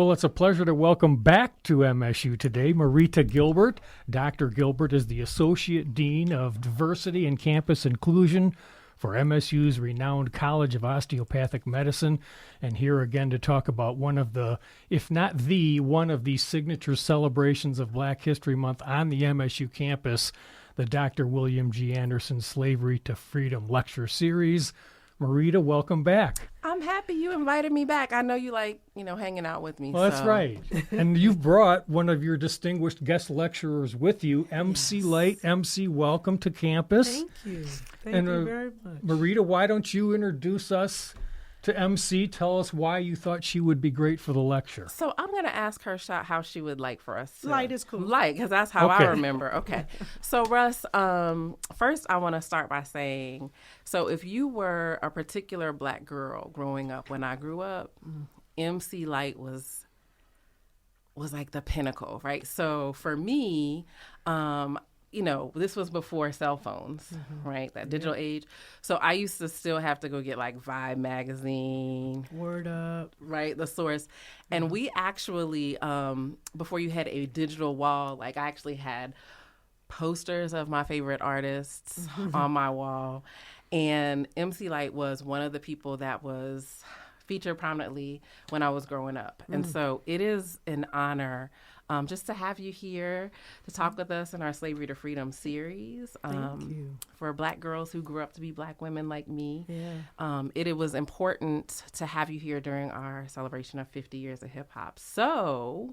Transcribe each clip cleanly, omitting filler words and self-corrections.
Well, it's a pleasure to welcome back to MSU Today Marita Gilbert. Dr. Gilbert is the Associate Dean of Diversity and Campus Inclusion for MSU's renowned College of Osteopathic Medicine, and here again to talk about one of the, if not the, one of the signature celebrations of Black History Month on the MSU campus, the Dr. William G. Anderson Slavery to Freedom Lecture Series. Marita, welcome back. I'm happy you invited me back. I know you like, hanging out with me. Well, that's right. And you've brought one of your distinguished guest lecturers with you, MC Light. MC, welcome to campus. Thank you. Thank you very much. Marita, why don't you introduce us to MC? Tell us why you thought she would be great for the lecture. So I'm going to ask her how she would like for us to. Light is cool. Light, because that's how I remember. Okay. So, Russ, first I want to start by saying, so if you were a particular Black girl growing up when I grew up, MC Light was like the pinnacle, right? So for me, this was before cell phones, right? That digital age. So I used to still have to go get like Vibe magazine. Word Up. Right, the source. And we actually, before you had a digital wall, like I actually had posters of my favorite artists on my wall. And MC Light was one of the people that was featured prominently when I was growing up. And so it is an honor just to have you here to talk with us in our Slavery to Freedom series. Thank you. For Black girls who grew up to be Black women like me. Yeah. It was important to have you here during our celebration of 50 years of hip hop. So,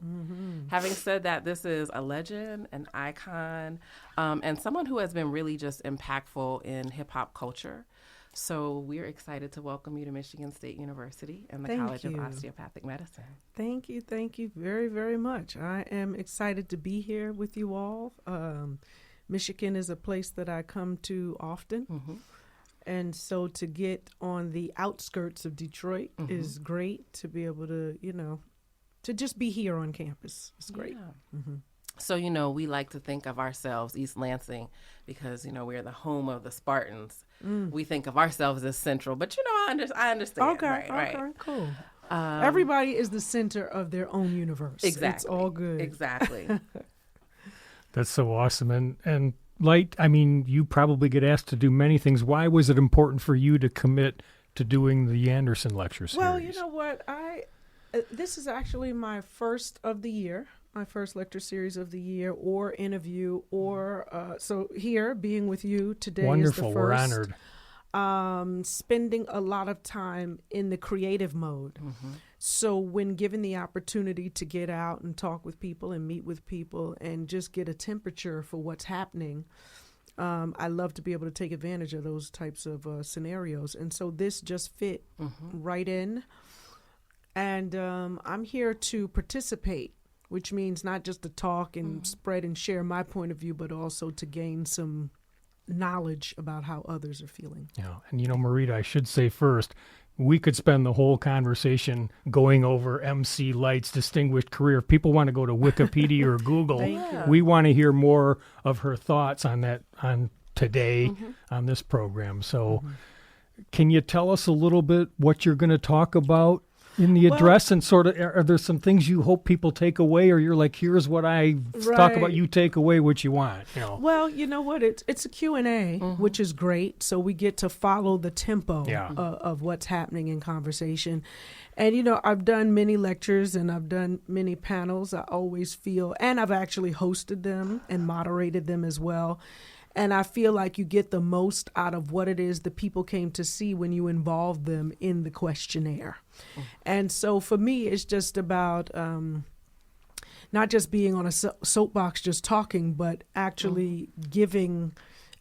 having said that, this is a legend, an icon, and someone who has been really just impactful in hip hop culture. So we're excited to welcome you to Michigan State University and the College of Osteopathic Medicine. Thank you very, very much. I am excited to be here with you all. Michigan is a place that I come to often. And so to get on the outskirts of Detroit is great. To be able to, to just be here on campus is great. Yeah. So, we like to think of ourselves, East Lansing, because, we're the home of the Spartans. We think of ourselves as central, but, I understand. Okay, right. Cool. Everybody is the center of their own universe. Exactly. It's all good. Exactly. That's so awesome. And Light, you probably get asked to do many things. Why was it important for you to commit to doing the Anderson Lecture Series? Well, you know what? This is actually my first of the year. My first lecture series of the year or interview so here being with you today Wonderful. is the first. We're honored. Spending a lot of time in the creative mode. So when given the opportunity to get out and talk with people and meet with people and just get a temperature for what's happening, I love to be able to take advantage of those types of scenarios. And so this just fit right in. And I'm here to participate, which means not just to talk and spread and share my point of view, but also to gain some knowledge about how others are feeling. Yeah. And, Marita, I should say first, we could spend the whole conversation going over MC Light's distinguished career. If people want to go to Wikipedia or Google, we want to hear more of her thoughts on that, on today, on this program. So can you tell us a little bit what you're going to talk about in the address, and sort of, are there some things you hope people take away, or you're like, here's what I talk about, you take away what you want? Well, you know what? It's a Q&A, which is great. So we get to follow the tempo of what's happening in conversation. And, I've done many lectures and I've done many panels. I always feel, and I've actually hosted them and moderated them as well. And I feel like you get the most out of what it is the people came to see when you involve them in the questionnaire. And so for me, it's just about not just being on a soapbox just talking, but actually giving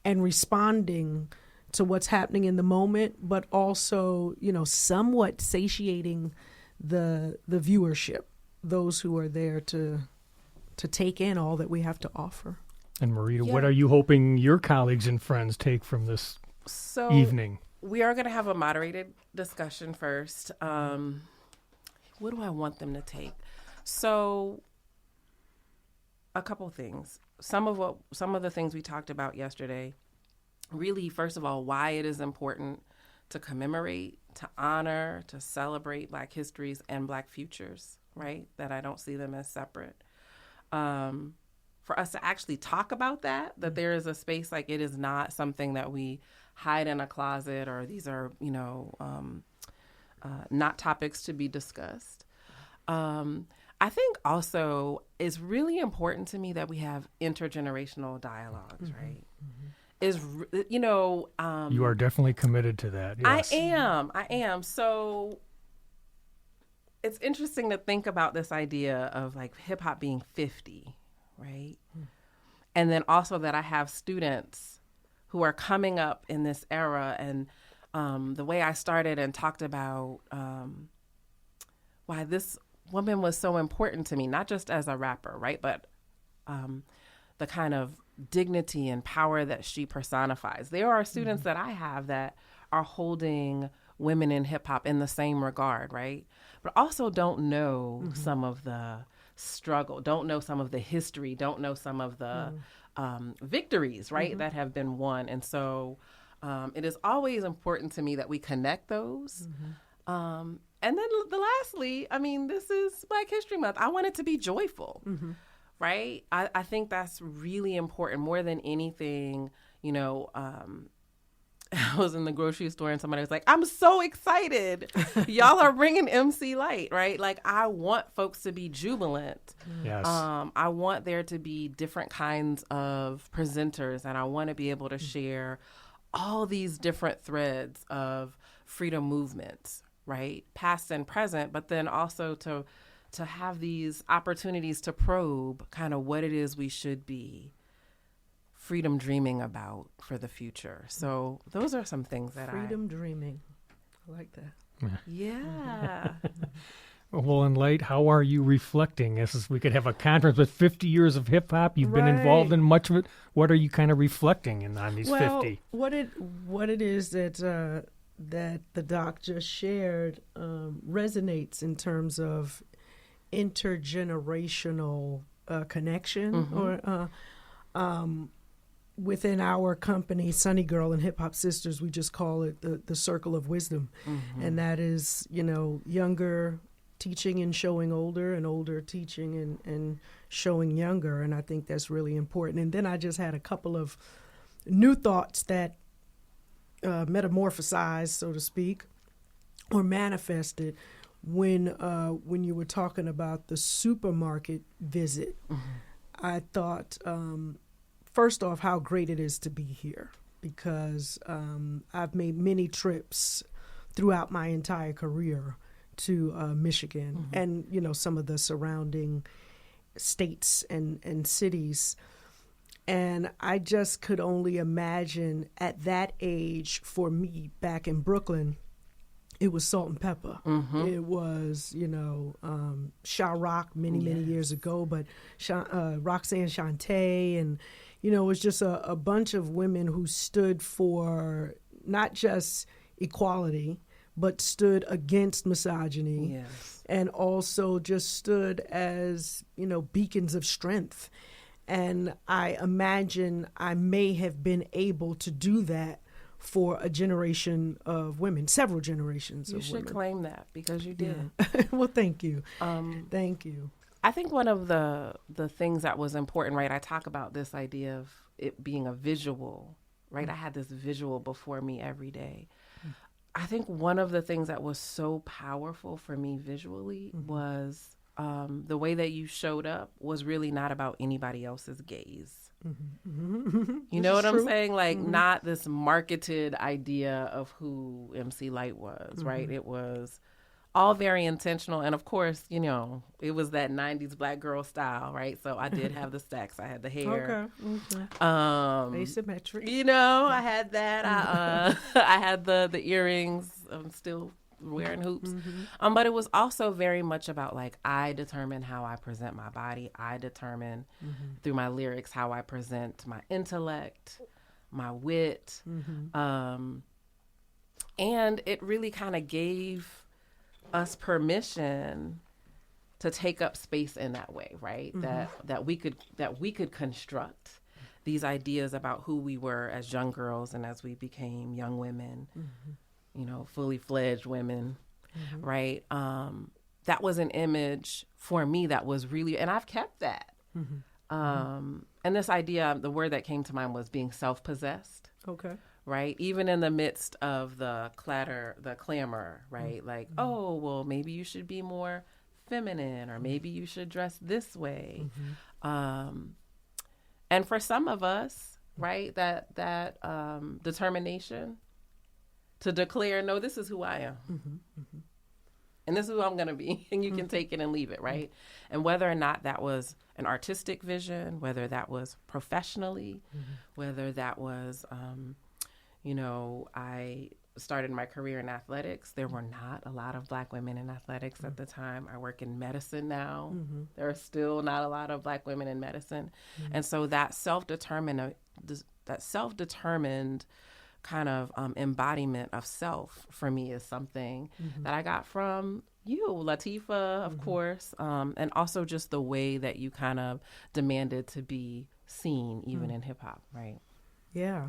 and responding to what's happening in the moment, but also, somewhat satiating the viewership, those who are there to take in all that we have to offer. And Marita, what are you hoping your colleagues and friends take from this evening? We are going to have a moderated discussion first. What do I want them to take? So a couple things. Some of the things we talked about yesterday, really, first of all, why it is important to commemorate, to honor, to celebrate Black histories and Black futures. right? That I don't see them as separate. For us to actually talk about that there is a space, like it is not something that we hide in a closet, or these are, not topics to be discussed. I think also it's really important to me that we have intergenerational dialogues, right? You are definitely committed to that. Yes. I am. So it's interesting to think about this idea of like hip hop being 50, right? And then also that I have students who are coming up in this era, and the way I started and talked about why this woman was so important to me, not just as a rapper, right? But the kind of dignity and power that she personifies. There are students that I have that are holding women in hip hop in the same regard, right? But also don't know some of the struggle, don't know some of the history, don't know some of the victories, right, that have been won. And so it is always important to me that we connect those. And then lastly, I mean, this is Black History Month. I want it to be joyful, right? I think that's really important more than anything. I was in the grocery store and somebody was like, I'm so excited. Y'all are bringing MC Light, right? Like, I want folks to be jubilant. Yes. I want there to be different kinds of presenters, and I want to be able to share all these different threads of freedom movements, right? Past and present, but then also to have these opportunities to probe kind of what it is we should be freedom dreaming about for the future. So those are some things that freedom dreaming. I like that. Yeah. Well, in Light, how are you reflecting? As we could have a conference with 50 years of hip hop. You've been involved in much of it. What are you kind of reflecting on these 50? What it is that the doc just shared resonates in terms of intergenerational connection, or within our company, Sunny Girl and Hip Hop Sisters, we just call it the Circle of Wisdom. And that is, younger teaching and showing older, and older teaching and showing younger. And I think that's really important. And then I just had a couple of new thoughts that metamorphosized, so to speak, or manifested when you were talking about the supermarket visit. I thought, first off, how great it is to be here, because I've made many trips throughout my entire career to Michigan and, some of the surrounding states and cities. And I just could only imagine at that age, for me back in Brooklyn, it was Salt and Pepper. It was, Sha Rock many years ago, but Roxanne Shante, and, it was just a bunch of women who stood for not just equality, but stood against misogyny, and also just stood as, beacons of strength. And I imagine I may have been able to do that for a generation of women, several generations of women. You should claim that, because you did. Yeah. Well, thank you. Thank you. I think one of the things that was important, right, I talk about this idea of it being a visual, right? I had this visual before me every day. I think one of the things that was so powerful for me visually was the way that you showed up was really not about anybody else's gaze. You know what I'm saying? Like, not this marketed idea of who MC Light was, right? It was all very intentional. And of course, it was that 90s Black girl style, right? So I did have the stacks. I had the hair. Asymmetric. I had that. I had the earrings. I'm still wearing hoops. But it was also very much about, like, I determine how I present my body. I determine through my lyrics how I present my intellect, my wit. And it really kind of gave us permission to take up space in that way, right? That we could construct these ideas about who we were as young girls and as we became young women, fully fledged women, right? that was an image for me that was really, and I've kept that. And this idea, the word that came to mind was being self-possessed. Okay. Right? Even in the midst of the clamor, right? Like, oh, well, maybe you should be more feminine, or maybe you should dress this way. And for some of us, right, that determination to declare, no, this is who I am. And this is who I'm going to be. And you can take it and leave it, right? And whether or not that was an artistic vision, whether that was professionally, whether that was, I started my career in athletics. There were not a lot of Black women in athletics at the time. I work in medicine now. There are still not a lot of Black women in medicine. And so that self-determined kind of embodiment of self for me is something that I got from you, Latifah, of course, and also just the way that you kind of demanded to be seen, even in hip hop, right? Yeah.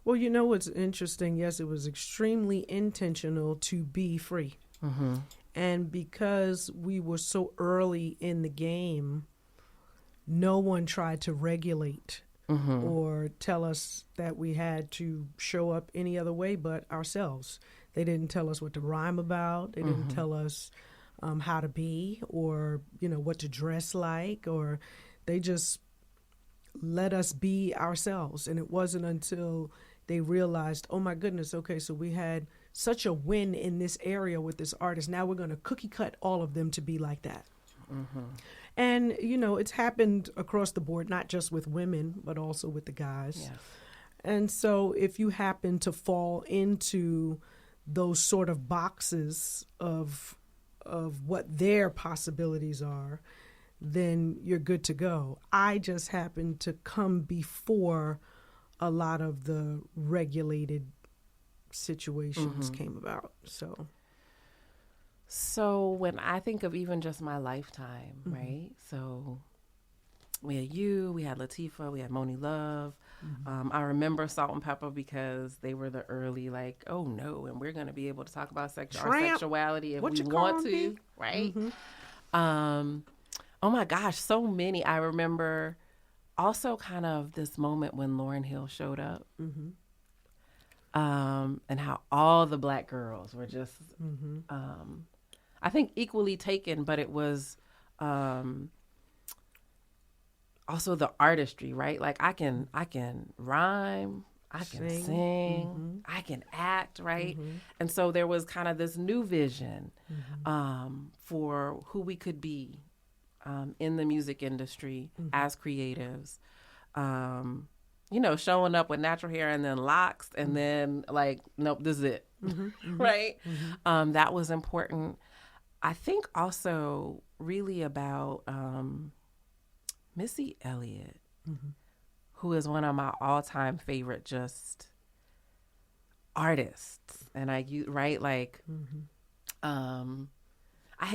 Well, you know what's interesting? Yes, it was extremely intentional to be free. And because we were so early in the game, no one tried to regulate or tell us that we had to show up any other way but ourselves. They didn't tell us what to rhyme about. They didn't tell us how to be, or, what to dress like, or they just let us be ourselves. And it wasn't until they realized, oh my goodness, okay, so we had such a win in this area with this artist. Now we're going to cookie cut all of them to be like that. And, it's happened across the board, not just with women, but also with the guys. Yes. And so if you happen to fall into those sort of boxes of what their possibilities are, then you're good to go. I just happened to come before a lot of the regulated situations came about. So when I think of even just my lifetime, right? So we had you, we had Latifah, we had Moni Love. I remember Salt and Pepper because they were the early, like, oh no, and we're going to be able to talk about our sexuality if we want to, right? Oh my gosh, so many. I remember also kind of this moment when Lauryn Hill showed up. And how all the Black girls were just, I think, equally taken, but it was also the artistry, right? Like I can rhyme, I can sing, I can act, right? And so there was kind of this new vision for who we could be in the music industry as creatives. Showing up with natural hair and then locks and then like, nope, this is it, right? That was important. I think also really about Missy Elliott, who is one of my all-time favorite just artists. And I hate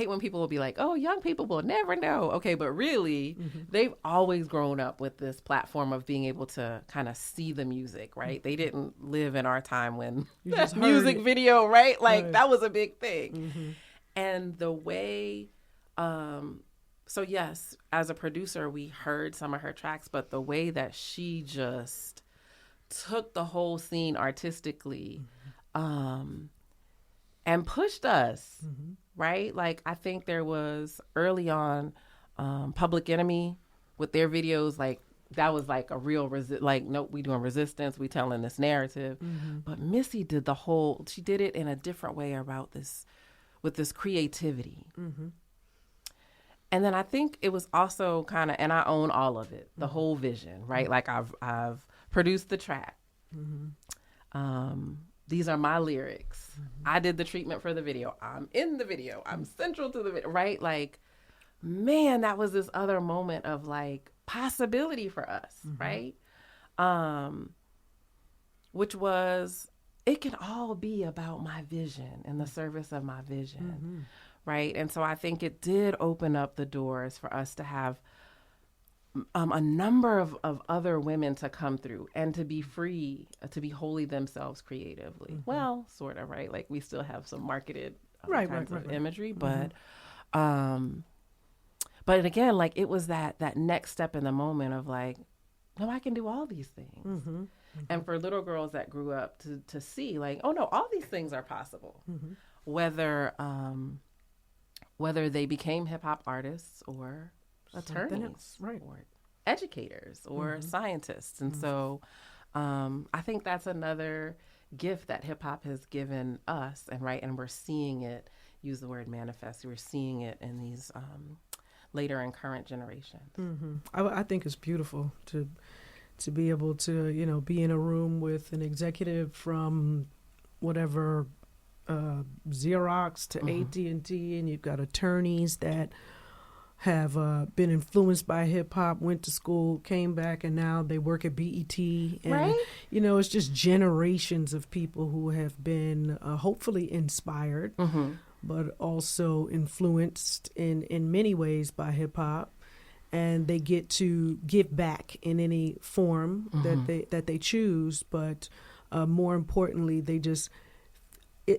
when people will be like, oh, young people will never know. Okay, but really, they've always grown up with this platform of being able to kind of see the music, right? They didn't live in our time when music video, right? Like, that was a big thing. And the way, so yes, as a producer, we heard some of her tracks, but the way that she just took the whole scene artistically and pushed us, right? Like, I think there was early on Public Enemy with their videos, like, that was like a real, nope, we doing resistance, we telling this narrative. But Missy did she did it in a different way about this, with this creativity. And then I think it was also kind of, and I own all of it, the whole vision, right? Like I've produced the track. These are my lyrics. I did the treatment for the video. I'm in the video. I'm central to the video, right? Like, man, that was this other moment of like possibility for us, right? Which was, it can all be about my vision and the service of my vision, right? And so I think it did open up the doors for us to have a number of other women to come through and to be free, to be wholly themselves creatively. Well, sort of, right? Like we still have some marketed kinds of imagery, but But again, like it was that next step in the moment of like, no, I can do all these things. Mm-hmm. Mm-hmm. And for little girls that grew up to see like, oh no, all these things are possible. Mm-hmm. Whether they became hip hop artists or attorneys, right, or educators or Mm-hmm. scientists. And so I think that's another gift that hip hop has given us, and we're seeing it, use the word manifest, we're seeing it in these later and current generations. Mm-hmm. I think it's beautiful to be able to, you know, be in a room with an executive from whatever Xerox to AT&T, and you've got attorneys that have been influenced by hip hop, went to school, came back, and now they work at BET. And, Right. you know, it's just generations of people who have been hopefully inspired, but also influenced in many ways by hip hop. And they get to give back in any form that they choose. But more importantly,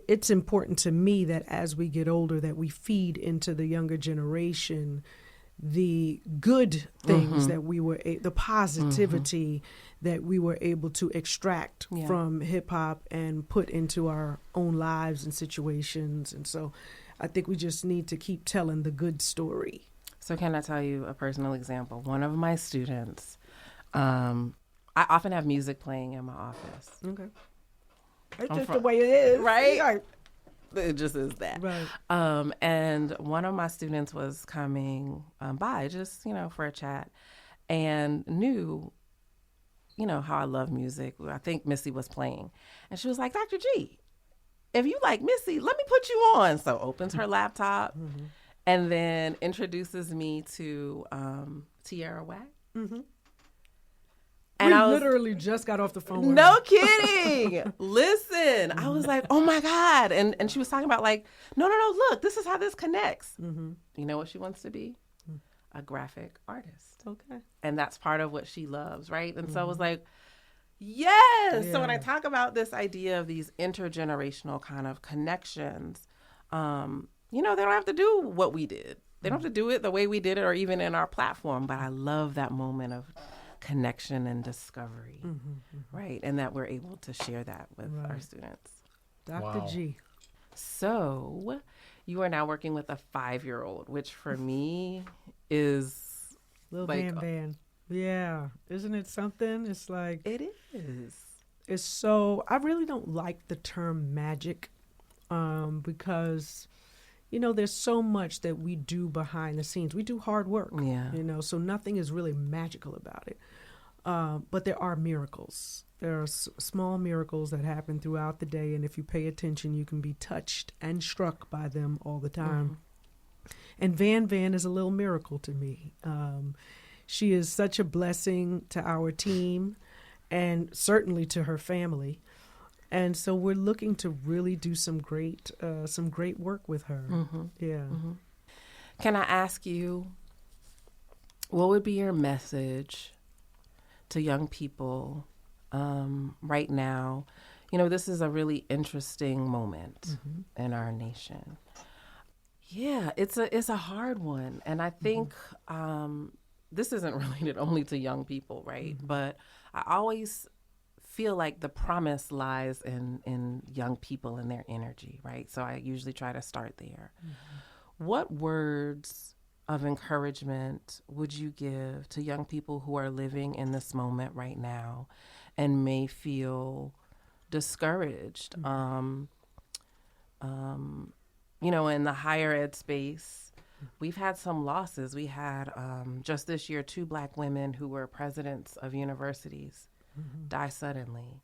it's important to me that as we get older, that we feed into the younger generation the good things that we were, the positivity that we were able to extract from hip hop and put into our own lives and situations. And so I think we just need to keep telling the good story. So can I tell you a personal example? One of my students, I often have music playing in my office. Okay. It's just the way it is. Right? It just is that. Right. And one of my students was coming by just, you know, for a chat, and knew, you know, how I love music. I think Missy was playing. And she was like, Dr. G, if you like Missy, let me put you on. So opens her laptop and then introduces me to Tierra Whack. And we literally just got off the phone with No her. kidding. Listen, I was like, oh my God. And she was talking about like, no, look, this is how this connects. You know what she wants to be? A graphic artist. Okay. And that's part of what she loves, right? And so I was like, yes. Yeah. So when I talk about this idea of these intergenerational kind of connections, you know, they don't have to do what we did. They don't have to do it the way we did it or even in our platform. But I love that moment of connection and discovery, right? And that we're able to share that with our students. Dr. G. So you are now working with a 5-year-old, which for me is Little like, Van. Yeah. Isn't it something? It's like, it is. it's so, I really don't like the term magic because, you know, there's so much that we do behind the scenes. We do hard work, you know, so nothing is really magical about it. But there are miracles. There are small miracles that happen throughout the day. And if you pay attention, you can be touched and struck by them all the time. And Van is a little miracle to me. She is such a blessing to our team and certainly to her family. And so we're looking to really do some great work with her. Yeah. Can I ask you, what would be your message to young people right now? You know, this is a really interesting moment in our nation. Yeah, it's a hard one. And I think this isn't related only to young people, right? But I always feel like the promise lies in young people and their energy, right? So I usually try to start there. What words of encouragement would you give to young people who are living in this moment right now and may feel discouraged? You know, in the higher ed space, we've had some losses. We had just this year 2 Black women who were presidents of universities die suddenly.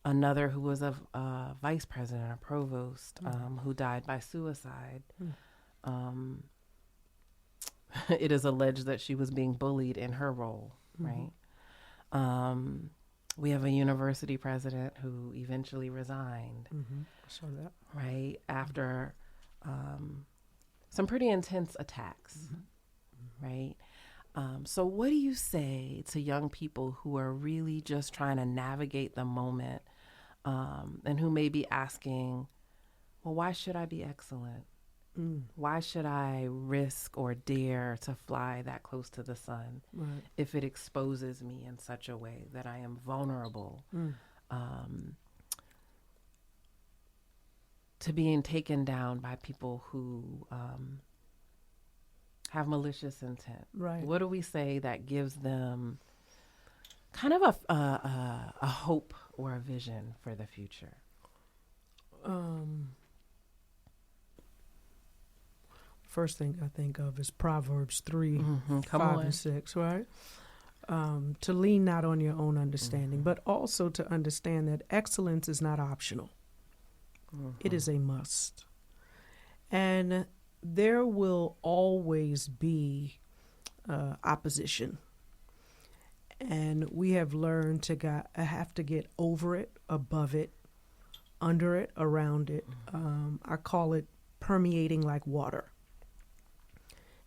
Another who was a vice president, a provost, who died by suicide. It is alleged that she was being bullied in her role, right? We have a university president who eventually resigned, So that. right, after some pretty intense attacks, right? So what do you say to young people who are really just trying to navigate the moment and who may be asking, well, why should I be excellent? Why should I risk or dare to fly that close to the sun if it exposes me in such a way that I am vulnerable to being taken down by people who have malicious intent? Right. What do we say that gives them kind of a hope or a vision for the future? First thing I think of is Proverbs 3, 5 and 6, right? To lean not on your own understanding, but also to understand that excellence is not optional. It is a must. And there will always be opposition. And we have learned to have to get over it, above it, under it, around it. I call it permeating like water.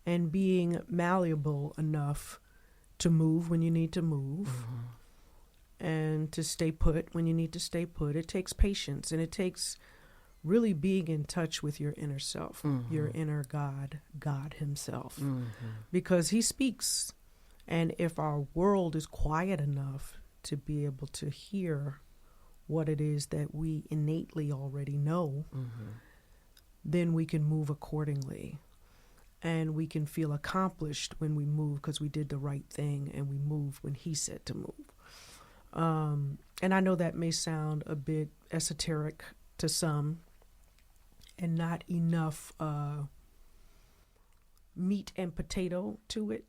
And being malleable enough to move when you need to move and to stay put when you need to stay put. It takes patience, and it takes really being in touch with your inner self, your inner God himself, because he speaks. And if our world is quiet enough to be able to hear what it is that we innately already know, then we can move accordingly. And we can feel accomplished when we move because we did the right thing and we moved when he said to move. And I know that may sound a bit esoteric to some and not enough meat and potato to it.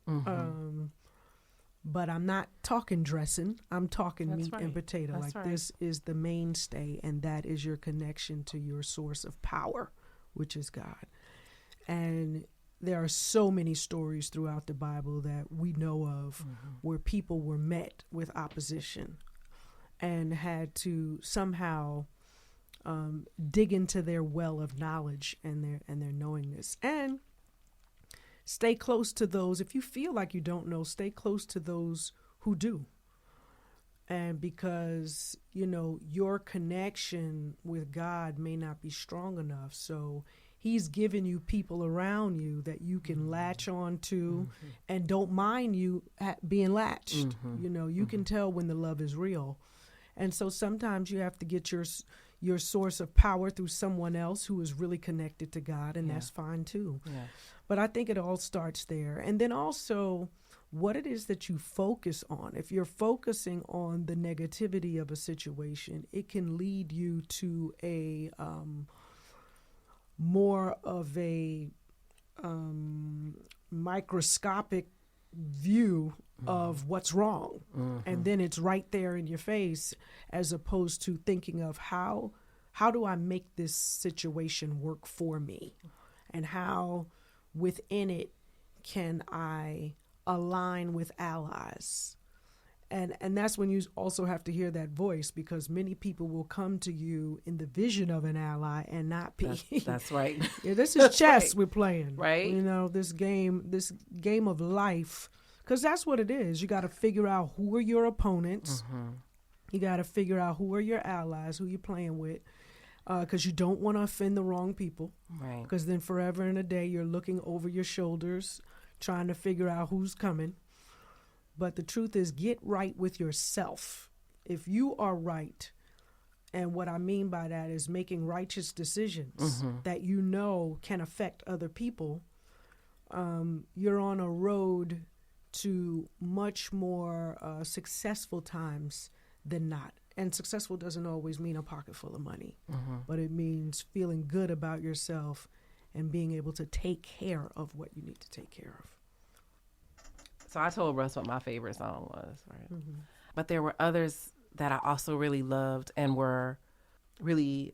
But I'm not talking dressing. I'm talking meat and potato. This is the mainstay, and that is your connection to your source of power, which is God. And there are so many stories throughout the Bible that we know of where people were met with opposition and had to somehow dig into their well of knowledge and their knowingness. And stay close to those. If you feel like you don't know, stay close to those who do. And because, your connection with God may not be strong enough. So he's given you people around you that you can latch on to and don't mind you being latched. You can tell when the love is real. And so sometimes you have to get your source of power through someone else who is really connected to God, and that's fine too. Yeah. But I think it all starts there. And then also what it is that you focus on. If you're focusing on the negativity of a situation, it can lead you to a more of a microscopic view of what's wrong. And then it's right there in your face, as opposed to thinking of how do I make this situation work for me, and how within it can I align with allies. And that's when you also have to hear that voice, because many people will come to you in the vision of an ally and not be. That's right. Yeah, this is chess we're playing. Right. This game of life, because that's what it is. You got to figure out who are your opponents. You got to figure out who are your allies, who you're playing with, because you don't want to offend the wrong people. Right. Because then forever and a day you're looking over your shoulders, trying to figure out who's coming. But the truth is, get right with yourself. If you are right, and what I mean by that is making righteous decisions that can affect other people, you're on a road to much more successful times than not. And successful doesn't always mean a pocket full of money, but it means feeling good about yourself and being able to take care of what you need to take care of. So I told Russ what my favorite song was, right? But there were others that I also really loved and were really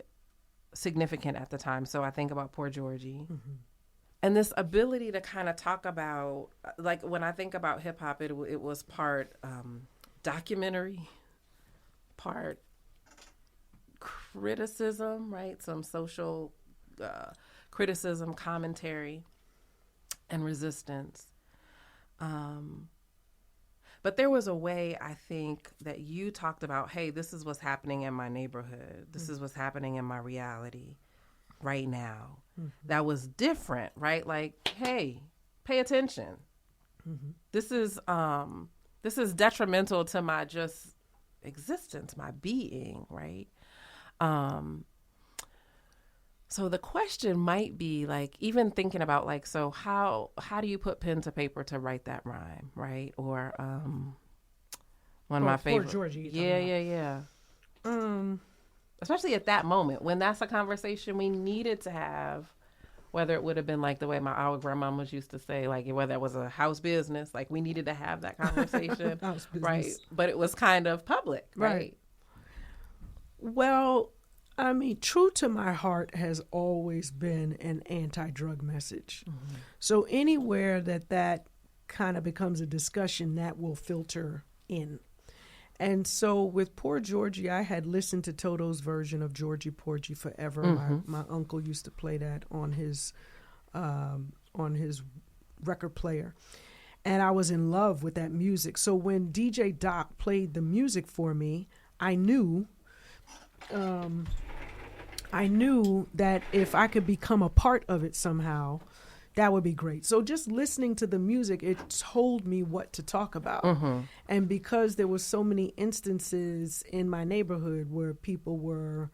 significant at the time. So I think about Poor Georgie. And this ability to kind of talk about, like when I think about hip hop, it was part documentary, part criticism, right? Some social criticism, commentary, and resistance. But there was a way, I think, that you talked about, hey, this is what's happening in my neighborhood. This is what's happening in my reality. right now that was different, right? Like, hey, pay attention. This is detrimental to my just existence, my being, right? So the question might be like, even thinking about like, so how do you put pen to paper to write that rhyme, right? Or one of my favorite. Poor Georgie. Yeah. Especially at that moment when that's a conversation we needed to have, whether it would have been like the way our grandmamas used to say, like whether it was a house business, like we needed to have that conversation, right? But it was kind of public, right? Well, I mean, true to my heart has always been an anti-drug message. So anywhere that kind of becomes a discussion, that will filter in. And so with Poor Georgie, I had listened to Toto's version of Georgie Porgy forever. My uncle used to play that on his record player. And I was in love with that music. So when DJ Doc played the music for me, I knew that if I could become a part of it somehow, that would be great. So just listening to the music, it told me what to talk about. And because there were so many instances in my neighborhood where people were,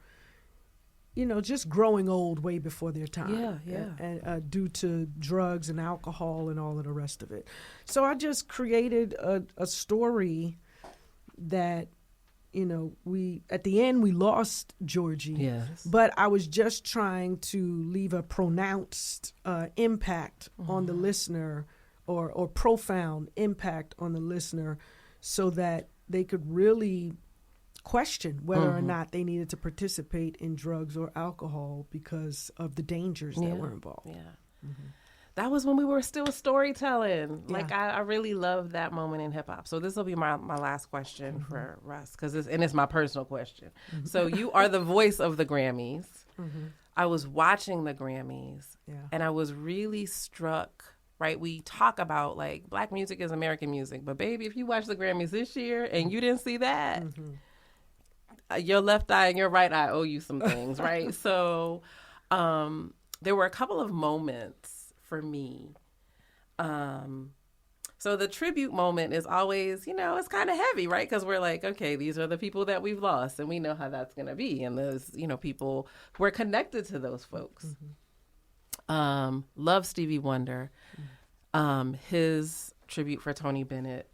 just growing old way before their time. And due to drugs and alcohol and all of the rest of it. So I just created a story that, at the end we lost Georgie. Yes. But I was just trying to leave a pronounced impact on the listener or profound impact on the listener so that they could really question whether or not they needed to participate in drugs or alcohol because of the dangers that were involved. That was when we were still storytelling. Like, I really love that moment in hip hop. So this will be my last question for Russ, because it's my personal question. So you are the voice of the Grammys. I was watching the Grammys, and I was really struck, right? We talk about, like, Black music is American music. But, baby, if you watch the Grammys this year and you didn't see that, your left eye and your right eye owe you some things, right? So there were a couple of moments for me. So the tribute moment is always, it's kind of heavy, right? Because we're like, okay, these are the people that we've lost, and we know how that's going to be. And those, people, we're connected to those folks. Love Stevie Wonder. His tribute for Tony Bennett,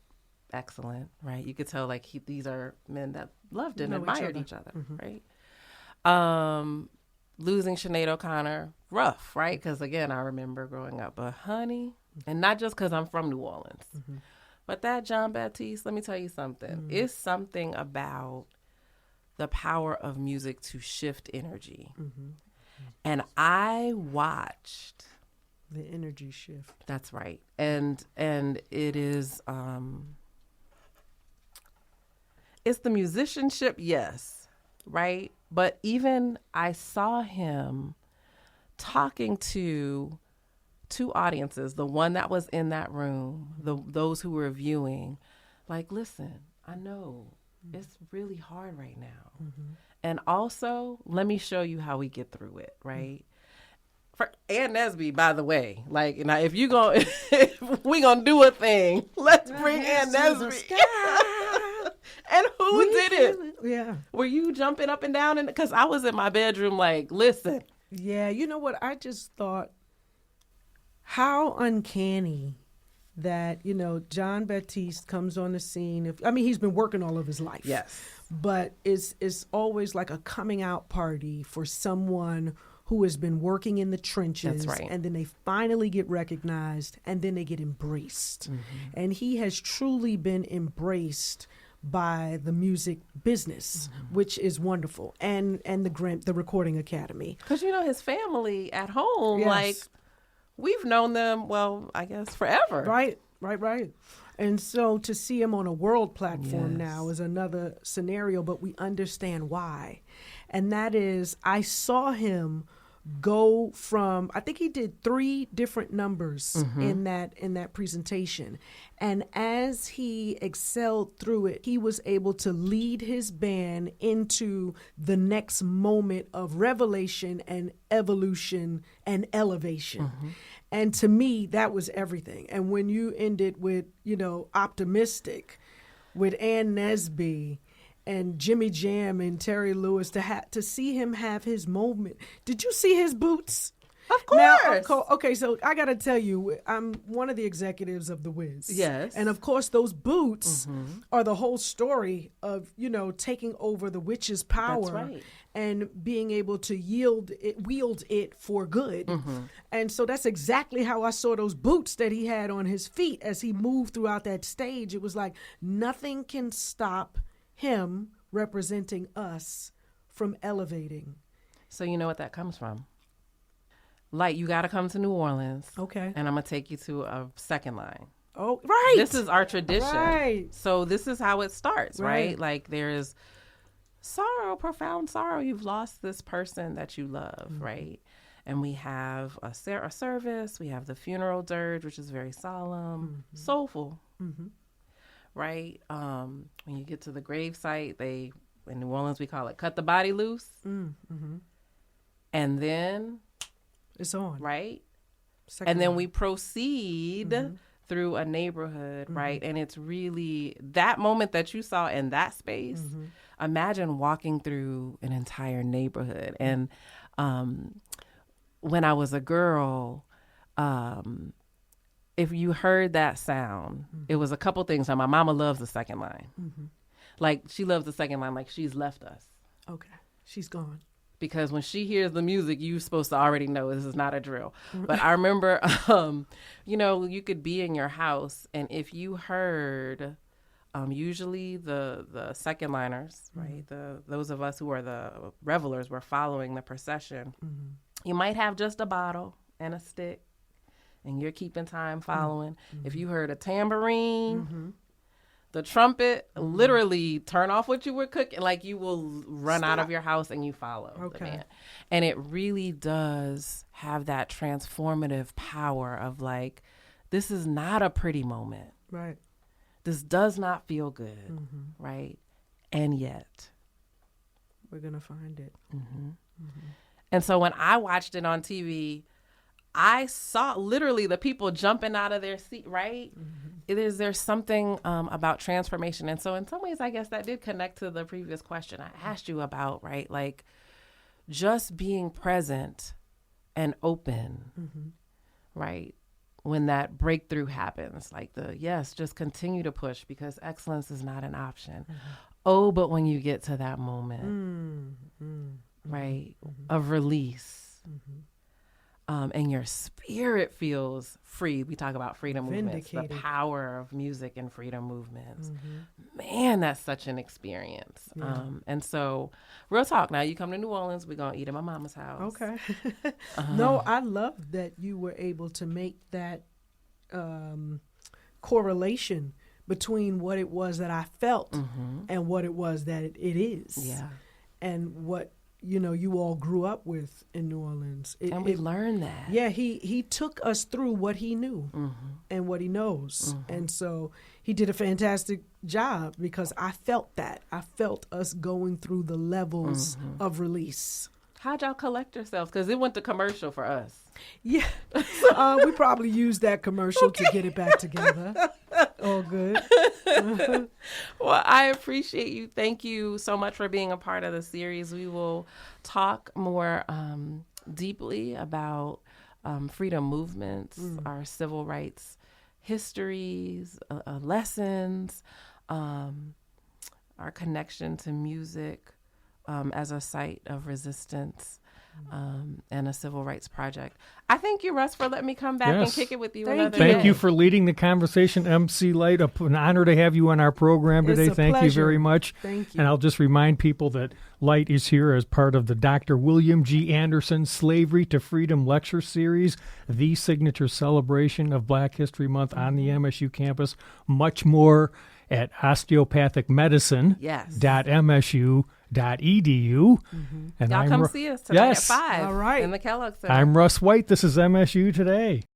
excellent, right? You could tell, like, these are men that loved and admired each other, right? Losing Sinead O'Connor, rough, right? Because, again, I remember growing up. But, honey, and not just because I'm from New Orleans, but that John Baptiste, let me tell you something. It's something about the power of music to shift energy. And I watched the energy shift. That's right. And it is, it's the musicianship, yes, right? But even I saw him talking to two audiences, the one that was in that room, those who were viewing, like, listen, I know it's really hard right now. And also, let me show you how we get through it, right? For Ann Nesby, by the way, like, now if we gonna do a thing, let's bring Ann Nesby. And who did it? Yeah. Were you jumping up and down? Because I was in my bedroom like, listen. Yeah, you know what? I just thought how uncanny that, John Baptiste comes on the scene. He's been working all of his life. Yes. But it's always like a coming out party for someone who has been working in the trenches. That's right. And then they finally get recognized and then they get embraced. And he has truly been embraced by the music business, which is wonderful, and the Recording Academy. Because his family at home, like, we've known them, well, I guess forever. Right. And so to see him on a world platform now is another scenario, but we understand why. And that is, I saw him go from, I think he did 3 different numbers in that presentation. And as he excelled through it, he was able to lead his band into the next moment of revelation and evolution and elevation. And to me, that was everything. And when you ended with, Optimistic, with Ann Nesby and Jimmy Jam and Terry Lewis, to see him have his moment. Did you see his boots? Of course. Now, okay, so I got to tell you, I'm one of the executives of The Wiz. Yes. And of course, those boots are the whole story of, taking over the witch's power. That's right. And being able to wield it for good. And so that's exactly how I saw those boots that he had on his feet as he moved throughout that stage. It was like nothing can stop him representing us from elevating. So you know what that comes from? Like, you got to come to New Orleans. Okay. And I'm going to take you to a second line. Oh, right. This is our tradition. Right. So this is how it starts, right? Right. Like, there's sorrow, profound sorrow. You've lost this person that you love, right? And we have a service. We have the funeral dirge, which is very solemn, soulful, right? When you get to the gravesite, in New Orleans, we call it cut the body loose. And then It's on. right? Second And then line. we proceed through a neighborhood, right? And it's really that moment that you saw in that space. Imagine walking through an entire neighborhood. And when I was a girl, if you heard that sound, it was a couple things. Now, my mama loves the second line. Like, she loves the second line like she's left us. Okay. She's gone. Because when she hears the music, you're supposed to already know this is not a drill. But I remember, you could be in your house, and if you heard, usually the second liners, right, those of us who are the revelers were following the procession. You might have just a bottle and a stick, and you're keeping time following. If you heard a tambourine, the trumpet, literally turn off what you were cooking. Like, you will run out of your house and you follow the band. And it really does have that transformative power of like, this is not a pretty moment. Right. This does not feel good. Right. And yet. We're going to find it. And so when I watched it on TV, I saw literally the people jumping out of their seat, right? There's something about transformation. And so in some ways, I guess that did connect to the previous question I asked you about, right? Like, just being present and open, right? When that breakthrough happens, like just continue to push because excellence is not an option. Oh, but when you get to that moment, right, of release, and your spirit feels free. We talk about freedom movements, the power of music and freedom movements. Man, that's such an experience. And so, real talk. Now, you come to New Orleans, we're going to eat at my mama's house. Okay. No, I love that you were able to make that correlation between what it was that I felt and what it was that it is. Yeah. And what you all grew up with in New Orleans. And we learned that. Yeah, he took us through what he knew and what he knows. And so he did a fantastic job because I felt that. I felt us going through the levels of release. How'd y'all collect yourselves? Because it went to commercial for us. Yeah. We probably used that commercial to get it back together. All good. Well, I appreciate you. Thank you so much for being a part of the series. We will talk more deeply about freedom movements, our civil rights histories, lessons, our connection to music as a site of resistance. And a civil rights project. I thank you, Russ, for letting me come back and kick it with you another day. Thank you for leading the conversation, MC Light. An honor to have you on our program today. Thank you very much. Thank you. And I'll just remind people that Light is here as part of the Dr. William G. Anderson Slavery to Freedom Lecture Series, the signature celebration of Black History Month on the MSU campus. Much more at osteopathicmedicine.msu.edu. And Y'all come see us tonight at 5 All right. in the Kellogg Center. I'm Russ White. This is MSU Today.